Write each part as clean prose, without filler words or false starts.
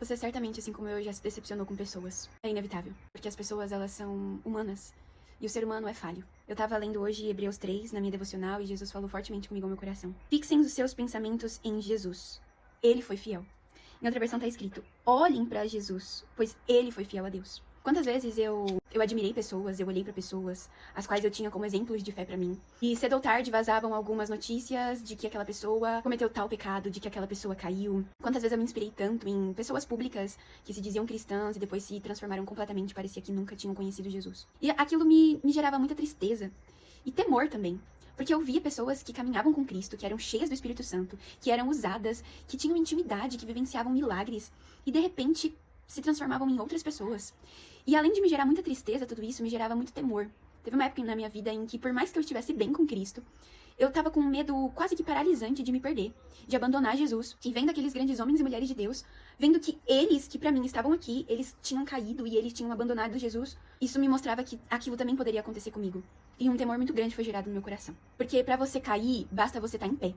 Você certamente, assim como eu, já se decepcionou com pessoas. É inevitável, porque as pessoas, elas são humanas. E o ser humano é falho. Eu tava lendo hoje Hebreus 3 na minha devocional e Jesus falou fortemente comigo ao meu coração. Fixem os seus pensamentos em Jesus. Ele foi fiel. Em outra versão tá escrito: olhem pra Jesus, pois ele foi fiel a Deus. Quantas vezes eu admirei pessoas, eu olhei pra pessoas, as quais eu tinha como exemplos de fé pra mim. E cedo ou tarde vazavam algumas notícias de que aquela pessoa cometeu tal pecado, de que aquela pessoa caiu. Quantas vezes eu me inspirei tanto em pessoas públicas que se diziam cristãs e depois se transformaram completamente, parecia que nunca tinham conhecido Jesus. E aquilo me gerava muita tristeza e temor também. Porque eu via pessoas que caminhavam com Cristo, que eram cheias do Espírito Santo, que eram usadas, que tinham intimidade, que vivenciavam milagres, e de repente se transformavam em outras pessoas. E além de me gerar muita tristeza, tudo isso me gerava muito temor. Teve uma época na minha vida em que, por mais que eu estivesse bem com Cristo, eu tava com um medo quase que paralisante de me perder, de abandonar Jesus. E vendo aqueles grandes homens e mulheres de Deus, vendo que eles, que pra mim estavam aqui, eles tinham caído e eles tinham abandonado Jesus, isso me mostrava que aquilo também poderia acontecer comigo. E um temor muito grande foi gerado no meu coração. Porque pra você cair, basta você estar em pé.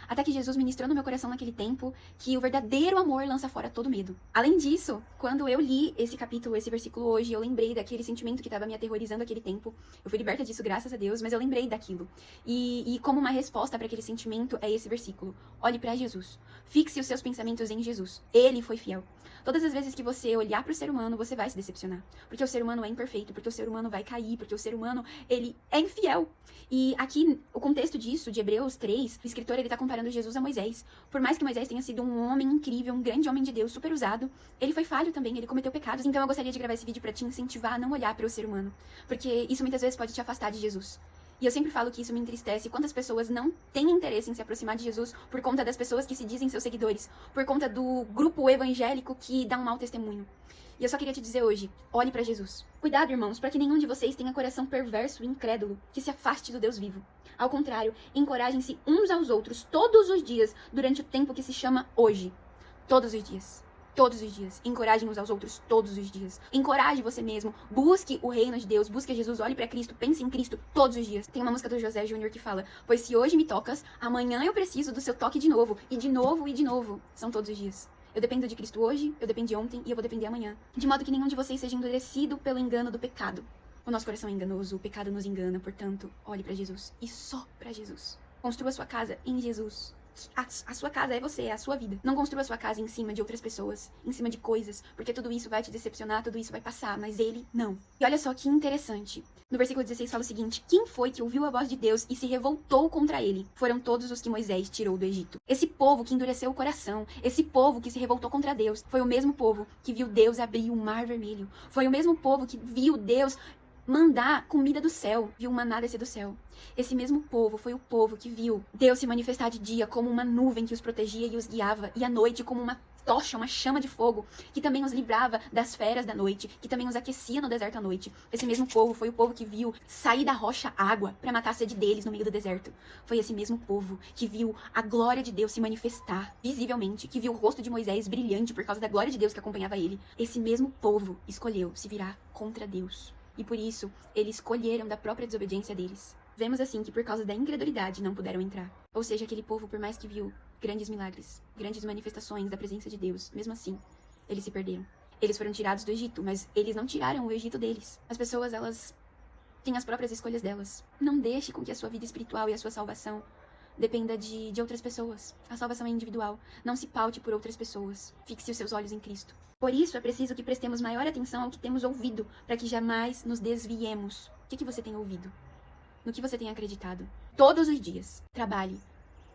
Até que Jesus ministrou no meu coração naquele tempo que o verdadeiro amor lança fora todo medo. Além disso, quando eu li esse capítulo, esse versículo hoje, eu lembrei daquele sentimento que estava me aterrorizando aquele tempo. Eu fui liberta disso, graças a Deus, mas eu lembrei daquilo. E como uma resposta para aquele sentimento é esse versículo. Olhe para Jesus. Fixe os seus pensamentos em Jesus. Ele foi fiel. Todas as vezes que você olhar para o ser humano, você vai se decepcionar. Porque o ser humano é imperfeito, porque o ser humano vai cair, porque o ser humano, ele é infiel. E aqui, o contexto disso, de Hebreus 3, o escritor, ele tá comparando Jesus a Moisés. Por mais que Moisés tenha sido um homem incrível, um grande homem de Deus, super usado, ele foi falho também, ele cometeu pecados. Então eu gostaria de gravar esse vídeo pra te incentivar a não olhar para o ser humano. Porque isso muitas vezes pode te afastar de Jesus. E eu sempre falo que isso me entristece. Quantas pessoas não têm interesse em se aproximar de Jesus por conta das pessoas que se dizem seus seguidores, por conta do grupo evangélico que dá um mau testemunho. E eu só queria te dizer hoje, olhe pra Jesus. Cuidado, irmãos, para que nenhum de vocês tenha coração perverso e incrédulo, que se afaste do Deus vivo. Ao contrário, encorajem-se uns aos outros todos os dias, durante o tempo que se chama hoje. Todos os dias. Todos os dias. Encorajem uns aos outros todos os dias. Encoraje você mesmo. Busque o reino de Deus. Busque Jesus. Olhe pra Cristo. Pense em Cristo todos os dias. Tem uma música do José Júnior que fala: pois se hoje me tocas, amanhã eu preciso do seu toque de novo. E de novo e de novo. São todos os dias. Eu dependo de Cristo hoje, eu dependo de ontem e eu vou depender amanhã. De modo que nenhum de vocês seja endurecido pelo engano do pecado. O nosso coração é enganoso, o pecado nos engana. Portanto, olhe pra Jesus. E só pra Jesus. Construa sua casa em Jesus. A sua casa é você, é a sua vida. Não construa sua casa em cima de outras pessoas, em cima de coisas, porque tudo isso vai te decepcionar, tudo isso vai passar, mas ele não. E olha só que interessante. No versículo 16 fala o seguinte: quem foi que ouviu a voz de Deus e se revoltou contra ele? Foram todos os que Moisés tirou do Egito. Esse povo que endureceu o coração, esse povo que se revoltou contra Deus, foi o mesmo povo que viu Deus abrir o mar vermelho. Foi o mesmo povo que viu Deus mandar comida do céu, viu o maná descer do céu. Esse mesmo povo foi o povo que viu Deus se manifestar de dia como uma nuvem que os protegia e os guiava, e à noite como uma tocha, uma chama de fogo, que também os livrava das feras da noite, que também os aquecia no deserto à noite. Esse mesmo povo foi o povo que viu sair da rocha água para matar a sede deles no meio do deserto. Foi esse mesmo povo que viu a glória de Deus se manifestar visivelmente, que viu o rosto de Moisés brilhante por causa da glória de Deus que acompanhava ele. Esse mesmo povo escolheu se virar contra Deus. E por isso, eles escolheram da própria desobediência deles. Vemos assim que por causa da incredulidade não puderam entrar. Ou seja, aquele povo, por mais que viu grandes milagres, grandes manifestações da presença de Deus, mesmo assim, eles se perderam. Eles foram tirados do Egito, mas eles não tiraram o Egito deles. As pessoas, elas têm as próprias escolhas delas. Não deixe com que a sua vida espiritual e a sua salvação dependa de outras pessoas. A salvação é individual. Não se paute por outras pessoas. Fixe os seus olhos em Cristo. Por isso, é preciso que prestemos maior atenção ao que temos ouvido, para que jamais nos desviemos. O que você tem ouvido? No que você tem acreditado? Todos os dias, trabalhe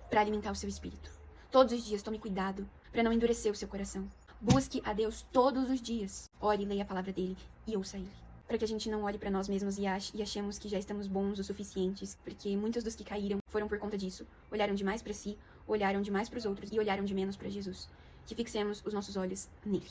para alimentar o seu espírito. Todos os dias, tome cuidado para não endurecer o seu coração. Busque a Deus todos os dias. Ore, leia a palavra dele e ouça ele. Para que a gente não olhe para nós mesmos e achemos que já estamos bons o suficientes, porque muitos dos que caíram foram por conta disso. Olharam demais para si, olharam demais para os outros e olharam de menos para Jesus. Que fixemos os nossos olhos nele.